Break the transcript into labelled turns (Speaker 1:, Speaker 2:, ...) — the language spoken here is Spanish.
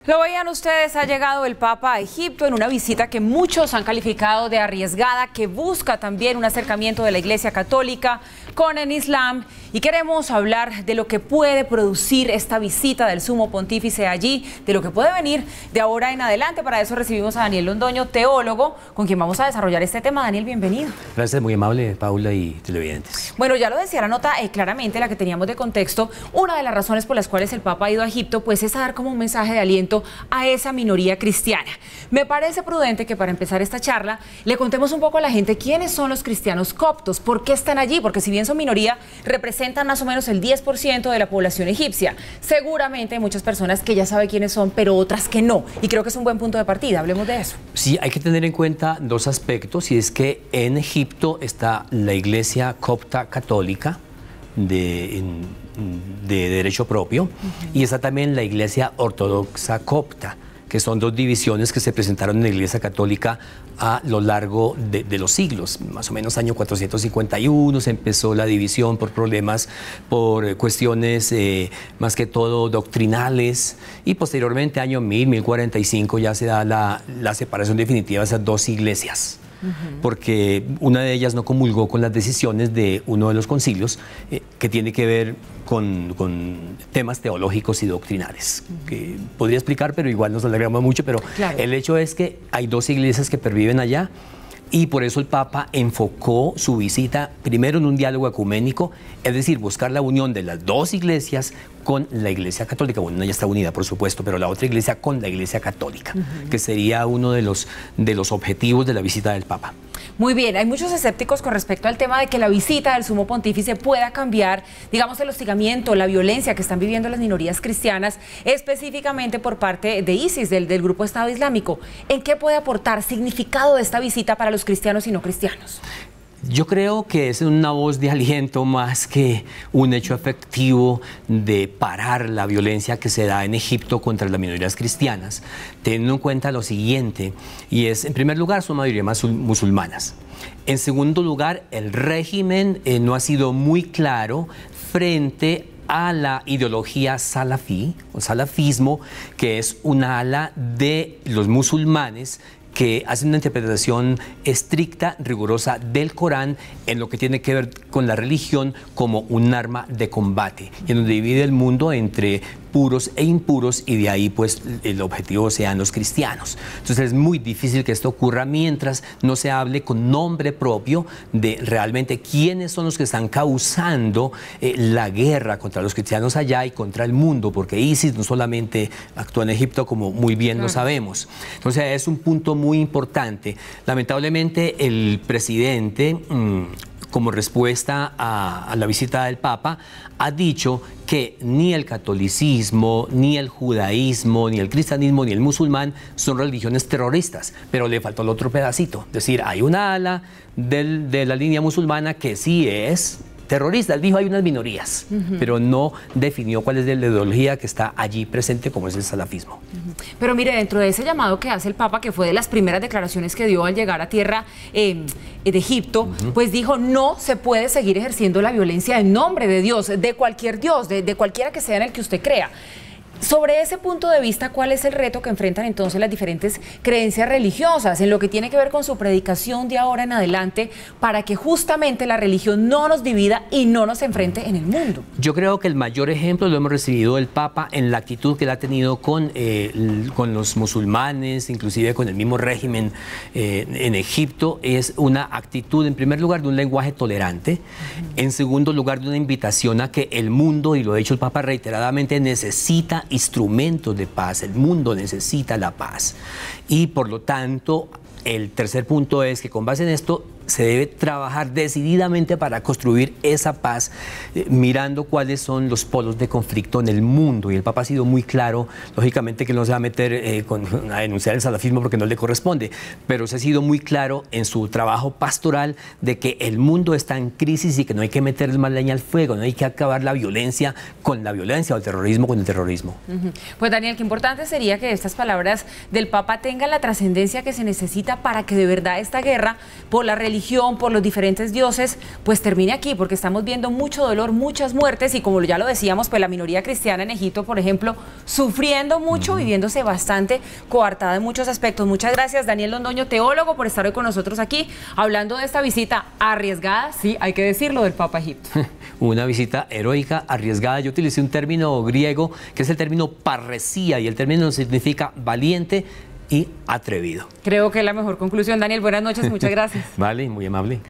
Speaker 1: Lo veían ustedes, ha llegado el Papa a Egipto en una visita que muchos han calificado de arriesgada, que busca también un acercamiento de la Iglesia Católica con el Islam. Y queremos hablar de lo que puede producir esta visita del Sumo Pontífice allí, de lo que puede venir de ahora en adelante. Para eso recibimos a Daniel Londoño, teólogo, con quien vamos a desarrollar este tema. Daniel, bienvenido.
Speaker 2: Gracias, muy amable, Paula y televidentes.
Speaker 1: Bueno, ya lo decía la nota claramente, la que teníamos de contexto. Una de las razones por las cuales el Papa ha ido a Egipto, pues es a dar como un mensaje de aliento a esa minoría cristiana. Me parece prudente que para empezar esta charla le contemos un poco a la gente quiénes son los cristianos coptos, por qué están allí, porque si bien son minoría, representan más o menos el 10% de la población egipcia. Seguramente hay muchas personas que ya saben quiénes son, pero otras que no, y creo que es un buen punto de partida. Hablemos de eso.
Speaker 2: Sí, hay que tener en cuenta dos aspectos, y es que en Egipto está la Iglesia Copta Católica de derecho propio, y está también la Iglesia Ortodoxa Copta, que son dos divisiones que se presentaron en la Iglesia Católica a lo largo de los siglos. Más o menos año 451 se empezó la división por problemas, por cuestiones más que todo doctrinales, y posteriormente año 1045 ya se da la separación definitiva de esas dos iglesias. Porque una de ellas no comulgó con las decisiones de uno de los concilios que tiene que ver con temas teológicos y doctrinales, que podría explicar, pero igual nos alargamos mucho, pero claro, el hecho es que hay dos iglesias que perviven allá, y por eso el Papa enfocó su visita primero en un diálogo ecuménico, es decir, buscar la unión de las dos iglesias con la Iglesia Católica. Bueno, una ya está unida, por supuesto, pero la otra iglesia con la Iglesia Católica, que sería uno de los objetivos de la visita del Papa.
Speaker 1: Muy bien, hay muchos escépticos con respecto al tema de que la visita del Sumo Pontífice pueda cambiar, digamos, el hostigamiento, la violencia que están viviendo las minorías cristianas, específicamente por parte de ISIS, del Grupo Estado Islámico. ¿En qué puede aportar significado de esta visita para los cristianos y no cristianos?
Speaker 2: Yo creo que es una voz de aliento más que un hecho efectivo de parar la violencia que se da en Egipto contra las minorías cristianas, teniendo en cuenta lo siguiente, y es, en primer lugar, son mayoría más musulmanas. En segundo lugar, el régimen no ha sido muy claro frente a la ideología salafí o salafismo, que es una ala de los musulmanes que hace una interpretación estricta, rigurosa del Corán en lo que tiene que ver con la religión como un arma de combate, y en donde divide el mundo entre puros e impuros, y de ahí pues el objetivo sean los cristianos. Entonces es muy difícil que esto ocurra mientras no se hable con nombre propio de realmente quiénes son los que están causando la guerra contra los cristianos allá y contra el mundo, porque ISIS no solamente actúa en Egipto, como muy bien lo sabemos. Entonces es un punto muy importante. Lamentablemente el presidente, como respuesta a la visita del Papa, ha dicho que ni el catolicismo, ni el judaísmo, ni el cristianismo, ni el musulmán son religiones terroristas, pero le faltó el otro pedacito. Es decir, hay una ala de la línea musulmana que sí es terrorista. Él dijo hay unas minorías, pero no definió cuál es la ideología que está allí presente, como es el salafismo.
Speaker 1: Pero mire, dentro de ese llamado que hace el Papa, que fue de las primeras declaraciones que dio al llegar a tierra de Egipto, pues dijo, no se puede seguir ejerciendo la violencia en nombre de Dios, de cualquier Dios, de cualquiera que sea en el que usted crea. Sobre ese punto de vista, ¿cuál es el reto que enfrentan entonces las diferentes creencias religiosas en lo que tiene que ver con su predicación de ahora en adelante para que justamente la religión no nos divida y no nos enfrente en el mundo?
Speaker 2: Yo creo que el mayor ejemplo lo hemos recibido del Papa en la actitud que él ha tenido con los musulmanes, inclusive con el mismo régimen en Egipto. Es una actitud, en primer lugar, de un lenguaje tolerante, en segundo lugar, de una invitación a que el mundo, y lo ha dicho el Papa reiteradamente, necesita instrumentos de paz. El mundo necesita la paz, y por lo tanto el tercer punto es que con base en esto se debe trabajar decididamente para construir esa paz, mirando cuáles son los polos de conflicto en el mundo. Y el Papa ha sido muy claro, lógicamente que no se va a meter a denunciar el salafismo porque no le corresponde, pero se ha sido muy claro en su trabajo pastoral de que el mundo está en crisis y que no hay que meter más leña al fuego, no hay que acabar la violencia con la violencia o el terrorismo con el terrorismo.
Speaker 1: Pues Daniel, qué importante sería que estas palabras del Papa tengan la trascendencia que se necesita para que de verdad esta guerra por la religión religión, por los diferentes dioses, pues termine aquí, porque estamos viendo mucho dolor, muchas muertes, y como ya lo decíamos, pues la minoría cristiana en Egipto, por ejemplo, sufriendo mucho y viéndose bastante coartada en muchos aspectos. Muchas gracias, Daniel Londoño, teólogo, por estar hoy con nosotros aquí, hablando de esta visita arriesgada, sí, hay que decirlo, del Papa a Egipto.
Speaker 2: Una visita heroica, arriesgada. Yo utilicé un término griego que es el término parresía, y el término significa valiente y atrevido.
Speaker 1: Creo que es la mejor conclusión. Daniel, buenas noches, muchas gracias.
Speaker 2: Vale, muy amable.